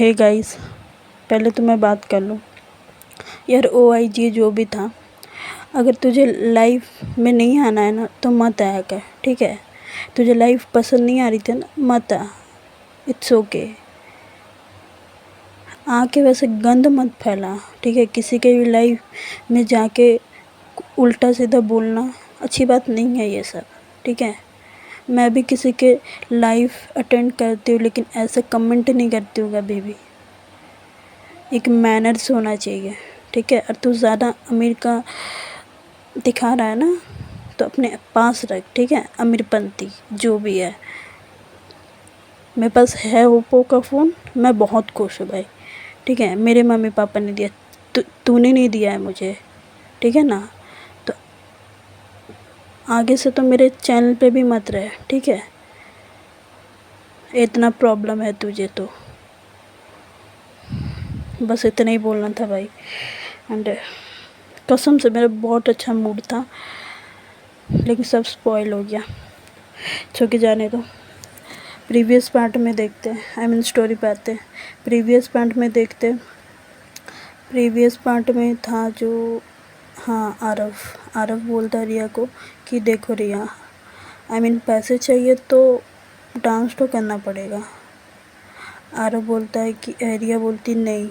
Hey guys, पहले तो मैं बात कर लूँ यार। OIG जो भी था, अगर तुझे लाइफ में नहीं आना है ना तो मत आया कर, ठीक है। तुझे लाइफ पसंद नहीं आ रही थी ना, मत आ, इट्स ओके। आके वैसे गंद मत फैला, ठीक है। किसी के भी लाइफ में जाके उल्टा सीधा बोलना अच्छी बात नहीं है ये सब, ठीक है। मैं भी किसी के लाइव अटेंड करती हूँ, लेकिन ऐसा कमेंट नहीं करती हूँ कभी भी। एक मैनर्स होना चाहिए, ठीक है। और तू ज़्यादा अमीर का दिखा रहा है ना, तो अपने पास रख, ठीक है। अमीरपंती जो भी है, मेरे पास है ओप्पो का फ़ोन, मैं बहुत खुश हूँ भाई, ठीक है। मेरे मम्मी पापा ने दिया, तूने नहीं दिया है मुझे, ठीक है ना। तो आगे से तो मेरे चैनल पे भी मत रहे, ठीक है। इतना प्रॉब्लम है तुझे तो, बस इतना ही बोलना था भाई। एंड कसम से मेरा बहुत अच्छा मूड था, लेकिन सब स्पॉइल हो गया। छोके जाने दो, प्रीवियस पार्ट में देखते हैं। आई मीन स्टोरी पे आते हैं, प्रीवियस पार्ट में देखते हैं। प्रीवियस पार्ट में था जो, हाँ, आरव बोलता है रिया को कि देखो रिया, आई मीन पैसे चाहिए तो डांस तो करना पड़ेगा। आरव बोलता है कि रिया बोलती नहीं,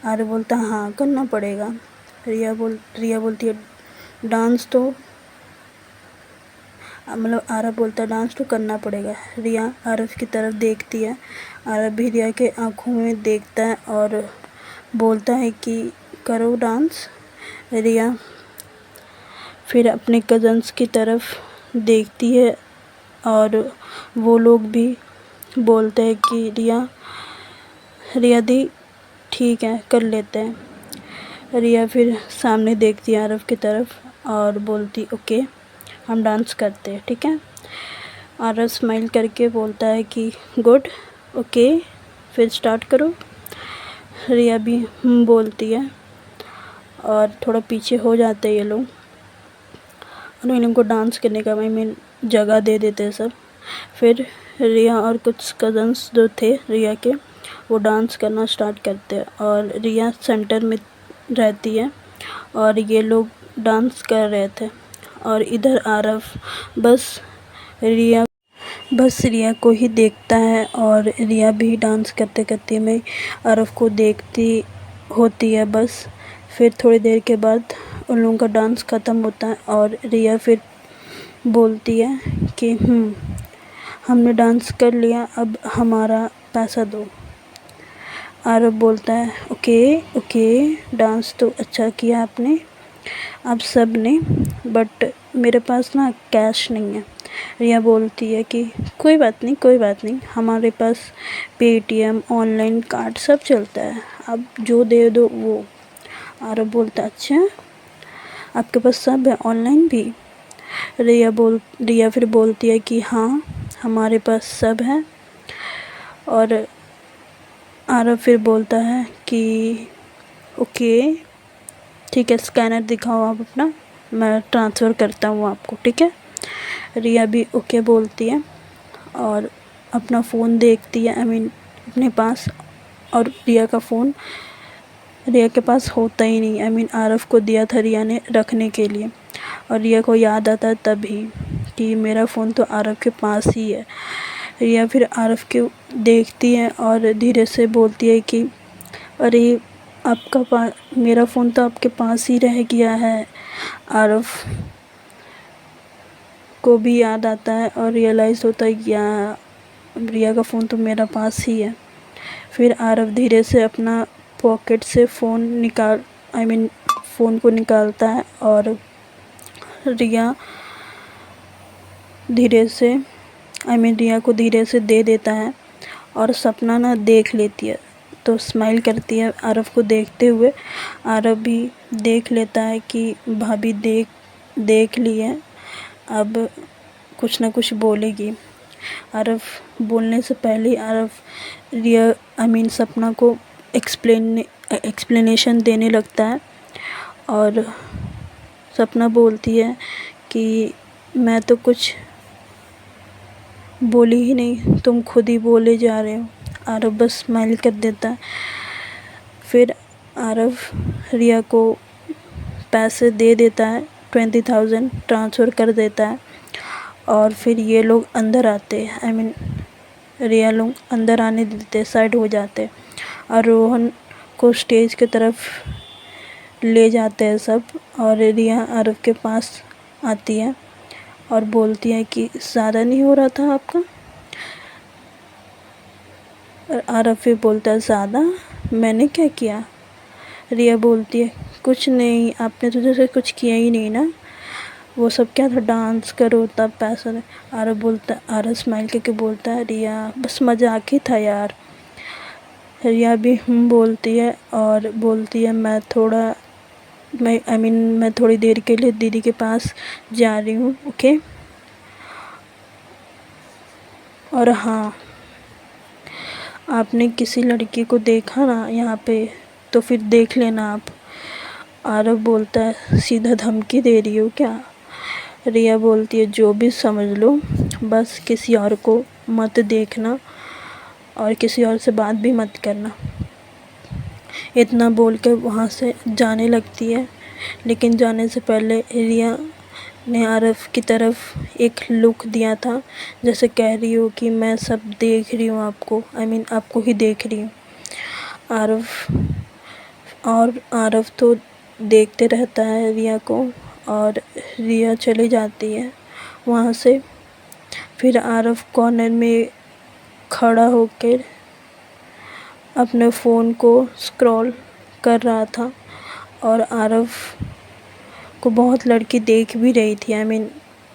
आरव बोलता हाँ करना पड़ेगा। रिया बोलती है डांस तो, मतलब आरव बोलता है डांस तो करना पड़ेगा। रिया आरव की तरफ देखती है, आरव भी रिया के आँखों में देखता है और बोलता है कि करो डांस। रिया फिर अपने कज़न्स की तरफ देखती है और वो लोग भी बोलते हैं कि रिया दी ठीक है कर लेते हैं। रिया फिर सामने देखती है आरव की तरफ और बोलती ओके हम डांस करते हैं, ठीक है। आरव स्माइल करके बोलता है कि गुड, ओके फिर स्टार्ट करो। रिया भी बोलती है और थोड़ा पीछे हो जाते हैं ये लोग और इन लोगों को डांस करने का आई मीन जगह दे देते हैं सब। फिर रिया और कुछ कज़न्स जो थे रिया के, वो डांस करना स्टार्ट करते हैं और रिया सेंटर में रहती है और ये लोग डांस कर रहे थे। और इधर आरव बस रिया को ही देखता है और रिया भी डांस करते करते में आरव को देखती होती है बस। फिर थोड़ी देर के बाद उन लोगों का डांस ख़त्म होता है और रिया फिर बोलती है कि हमने डांस कर लिया, अब हमारा पैसा दो। आरव बोलता है ओके डांस तो अच्छा किया आपने, आप सब ने, बट मेरे पास ना कैश नहीं है। रिया बोलती है कि कोई बात नहीं, हमारे पास पेटीएम ऑनलाइन कार्ड सब चलता है, आप जो दे दो वो। आरव बोलता है अच्छा आपके पास सब है, ऑनलाइन भी। रिया फिर बोलती है कि हाँ हमारे पास सब है। और आरव फिर बोलता है कि ओके ठीक है स्कैनर दिखाओ आप अपना, मैं ट्रांसफ़र करता हूँ आपको, ठीक है। रिया भी ओके बोलती है और अपना फ़ोन देखती है, आई मीन अपने पास। और रिया का फ़ोन रिया के पास होता ही नहीं, आई मीन आरव को दिया था रिया ने रखने के लिए। और रिया को याद आता है तभी कि मेरा फ़ोन तो आरव के पास ही है। रिया फिर आरव को देखती है और धीरे से बोलती है कि अरे मेरा फ़ोन तो आपके पास ही रह गया है। आरव को भी याद आता है और रियलाइज़ होता है कि रिया का फ़ोन तो मेरा पास ही है। फिर आरव धीरे से अपना पॉकेट से फ़ोन को निकालता है और रिया को धीरे से दे देता है और सपना ना देख लेती है तो स्माइल करती है आरव को देखते हुए। आरव भी देख लेता है कि भाभी देख ली है, अब कुछ ना कुछ बोलेगी। आरव बोलने से पहले सपना को एक्सप्लेनेशन देने लगता है और सपना बोलती है कि मैं तो कुछ बोली ही नहीं, तुम खुद ही बोले जा रहे हो। आरव बस स्माइल कर देता है। फिर आरव रिया को पैसे दे देता है, 20,000 ट्रांसफ़र कर देता है। और फिर ये लोग अंदर आते हैं, आई मीन रिया लोग अंदर आने देते, साइड हो जाते और रोहन को स्टेज की तरफ ले जाते हैं सब। और रिया आरव के पास आती है और बोलती है कि ज़्यादा नहीं हो रहा था आपका? और आरव फिर बोलता है ज़्यादा? मैंने क्या किया? रिया बोलती है कुछ नहीं, आपने तो जैसे कुछ किया ही नहीं ना, वो सब क्या था, डांस करो तब पैसा दे। आरव स्माइल करके बोलता है रिया बस मजाक ही था यार। रिया भी बोलती है और बोलती है मैं थोड़ी देर के लिए दीदी के पास जा रही हूँ, ओके। और हाँ, आपने किसी लड़की को देखा ना यहाँ पे तो फिर देख लेना आप। आरव बोलता है सीधा धमकी दे रही हो क्या? रिया बोलती है जो भी समझ लो, बस किसी और को मत देखना और किसी और से बात भी मत करना। इतना बोल के वहाँ से जाने लगती है, लेकिन जाने से पहले रिया ने आरव की तरफ एक लुक दिया था, जैसे कह रही हो कि मैं सब देख रही हूँ आपको, आपको ही देख रही हूँ। आरव तो देखते रहता है रिया को और रिया चली जाती है वहाँ से। फिर आरव कॉर्नर में खड़ा होकर अपने फ़ोन को स्क्रॉल कर रहा था और आरव को बहुत लड़की देख भी रही थी,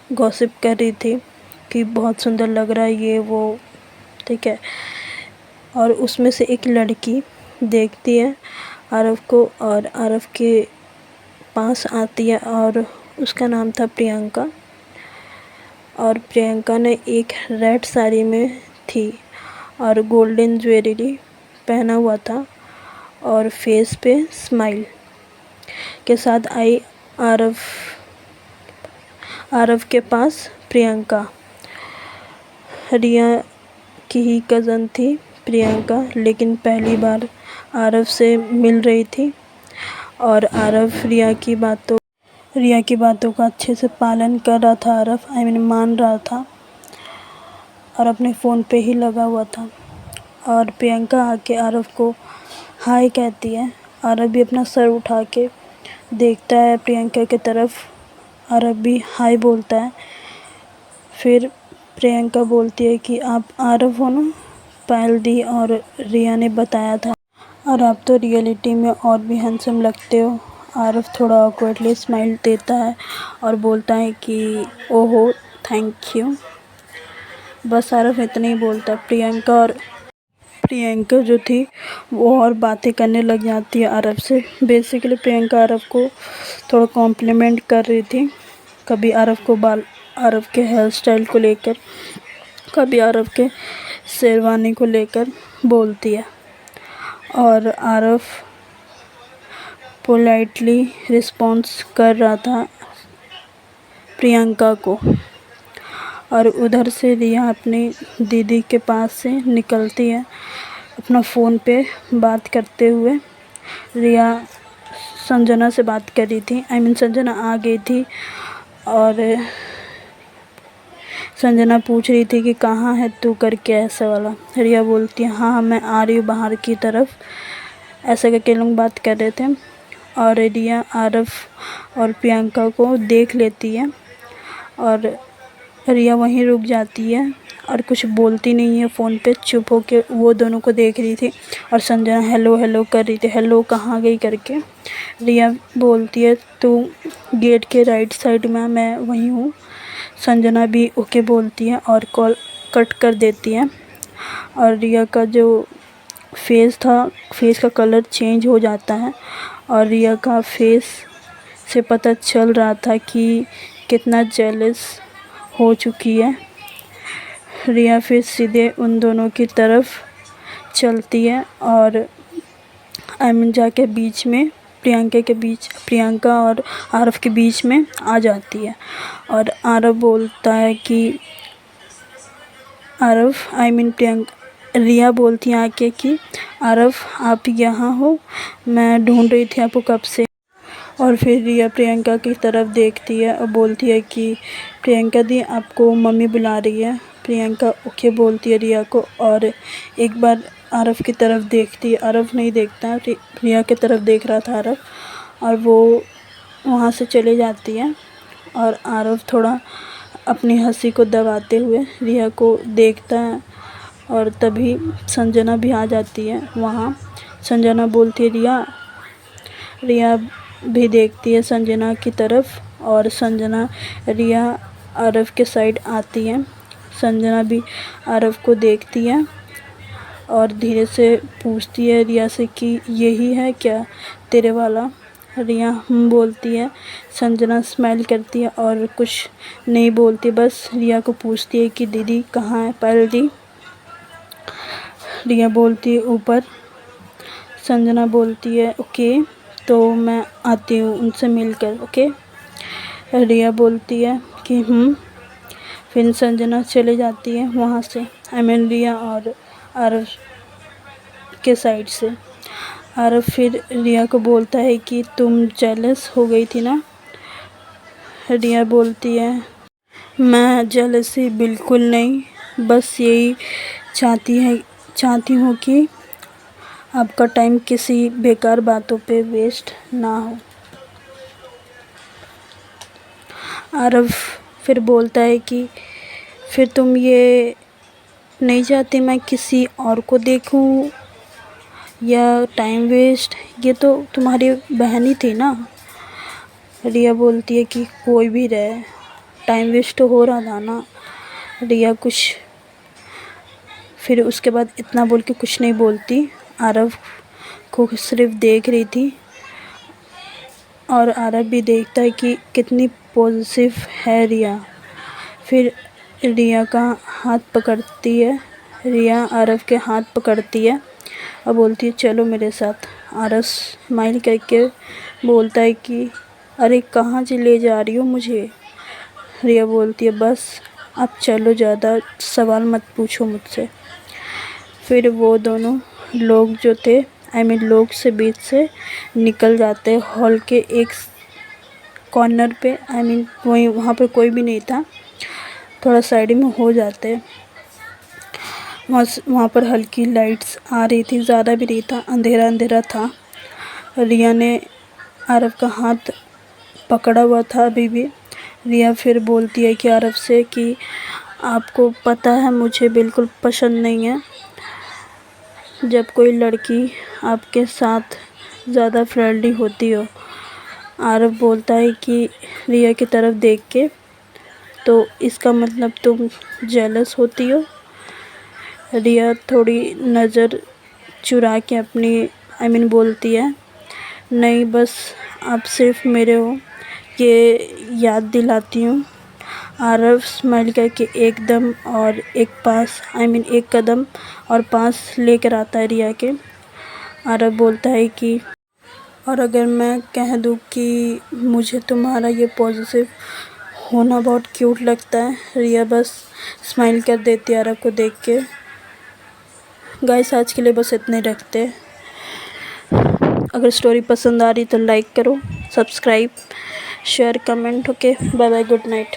गॉसिप कर रही थी कि बहुत सुंदर लग रहा है ये वो, ठीक है। और उसमें से एक लड़की देखती है आरव को और आरव के पास आती है और उसका नाम था प्रियंका। और प्रियंका ने एक रेड साड़ी में थी और गोल्डन ज्वेलरी पहना हुआ था और फेस पे स्माइल के साथ आई आरव के पास। प्रियंका रिया की ही कज़न थी प्रियंका, लेकिन पहली बार आरव से मिल रही थी और आरव रिया की बातों का अच्छे से पालन कर रहा था। आरव मान रहा था और अपने फ़ोन पे ही लगा हुआ था। और प्रियंका आके आरव को हाय कहती है। आरव भी अपना सर उठा के देखता है प्रियंका की तरफ, आरव भी हाय बोलता है। फिर प्रियंका बोलती है कि आप आरव हो ना, पायल दी और रिया ने बताया था, और आप तो रियलिटी में और भी हैंडसम लगते हो। आरव थोड़ा ऑकवर्डली स्माइल देता है और बोलता है कि ओहो थैंक यू। बस आरव इतना ही बोलता है। प्रियंका जो थी वो और बातें करने लग जाती है आरव से। बेसिकली प्रियंका आरव को थोड़ा कॉम्प्लीमेंट कर रही थी, कभी आरव के हेयर स्टाइल को लेकर, कभी आरव के शेरवानी को लेकर बोलती है। और आरव पोलाइटली रिस्पॉन्स कर रहा था प्रियंका को। और उधर से रिया अपनी दीदी के पास से निकलती है अपना फ़ोन पे बात करते हुए। रिया संजना से बात कर रही थी, संजना आ गई थी और संजना पूछ रही थी कि कहाँ है तू करके, ऐसा वाला। रिया बोलती है हाँ मैं आ रही हूँ बाहर की तरफ, ऐसा करके लोग बात कर रहे थे। और रिया आरव और प्रियंका को देख लेती है और रिया वहीं रुक जाती है और कुछ बोलती नहीं है, फ़ोन पे चुप होके वो दोनों को देख रही थी। और संजना हेलो हेलो कर रही थी, हेलो कहाँ गई करके। रिया बोलती है तू गेट के राइट साइड में, मैं वहीं हूँ। संजना भी ओके बोलती है और कॉल कट कर देती है। और रिया का जो फेस का कलर चेंज हो जाता है और रिया का फेस से पता चल रहा था कि कितना जेलस हो चुकी है। रिया फिर सीधे उन दोनों की तरफ चलती है और जाके बीच में प्रियंका और आरव के बीच में आ जाती है। और आरव बोलता है कि रिया बोलती है आके कि आरव आप यहाँ हो, मैं ढूंढ रही थी आपको कब से। और फिर रिया प्रियंका की तरफ देखती है और बोलती है कि प्रियंका दी आपको मम्मी बुला रही है। प्रियंका ओके बोलती है रिया को और एक बार आरव की तरफ देखती है। आरव नहीं देखता, रिया की तरफ देख रहा था आरव, और वो वहाँ से चली जाती है। और आरव थोड़ा अपनी हंसी को दबाते हुए रिया को देखता है। और तभी संजना भी आ जाती है वहाँ। संजना बोलती है रिया। रिया भी देखती है संजना की तरफ और संजना रिया आरव के साइड आती है। संजना भी आरव को देखती है और धीरे से पूछती है रिया से कि यही है क्या तेरे वाला। रिया बोलती है। संजना स्माइल करती है और कुछ नहीं बोलती, बस रिया को पूछती है कि दीदी कहाँ है पायल दी। रिया बोलती है ऊपर। संजना बोलती है ओके, तो मैं आती हूँ उनसे मिलकर, ओके। रिया बोलती है कि फिर संजना चले जाती है वहाँ से, रिया और आरव के साइड से। आरव फिर रिया को बोलता है कि तुम जेलस हो गई थी ना। रिया बोलती है मैं जेलसी बिल्कुल नहीं, बस यही चाहती हूँ कि आपका टाइम किसी बेकार बातों पे वेस्ट ना हो। आरव फिर बोलता है कि फिर तुम ये नहीं चाहती मैं किसी और को देखूं या टाइम वेस्ट, ये तो तुम्हारी बहन ही थी ना। रिया बोलती है कि कोई भी रहे, टाइम वेस्ट तो हो रहा था ना। रिया कुछ फिर उसके बाद इतना बोल के कुछ नहीं बोलती, आरव को सिर्फ देख रही थी। और आरव भी देखता है कि कितनी पॉजिटिव है रिया। फिर रिया का हाथ पकड़ती है, रिया आरव के हाथ पकड़ती है और बोलती है चलो मेरे साथ। आरव स्माइल करके बोलता है कि अरे कहाँ से ले जा रही हो मुझे। रिया बोलती है बस अब चलो, ज़्यादा सवाल मत पूछो मुझसे। फिर वो दोनों लोग जो थे लोग से बीच से निकल जाते हॉल के एक कॉर्नर पे। वहीं वहाँ पे कोई भी नहीं था, थोड़ा साइड में हो जाते। वहाँ पर हल्की लाइट्स आ रही थी, ज़्यादा भी नहीं था, अंधेरा अंधेरा था। रिया ने आरव का हाथ पकड़ा हुआ था अभी भी। रिया फिर बोलती है कि आरव से कि आपको पता है मुझे बिल्कुल पसंद नहीं है जब कोई लड़की आपके साथ ज़्यादा फ्रेंडली होती हो। आरव बोलता है कि रिया की तरफ देख के, तो इसका मतलब तुम जेलस होती हो। रिया थोड़ी नज़र चुरा के अपनी बोलती है नहीं, बस आप सिर्फ मेरे हो ये याद दिलाती हूँ। आरव स्माइल करके एकदम और एक कदम और पास लेकर आता है रिया के। आरव बोलता है कि और अगर मैं कह दूँ कि मुझे तुम्हारा ये पॉजिटिव होना बहुत क्यूट लगता है। रिया बस स्माइल कर देती है आरव को देख के। गाइस आज के लिए बस इतने रखते। अगर स्टोरी पसंद आ रही तो लाइक करो, subscribe, share, comment. Okay, bye bye, good night.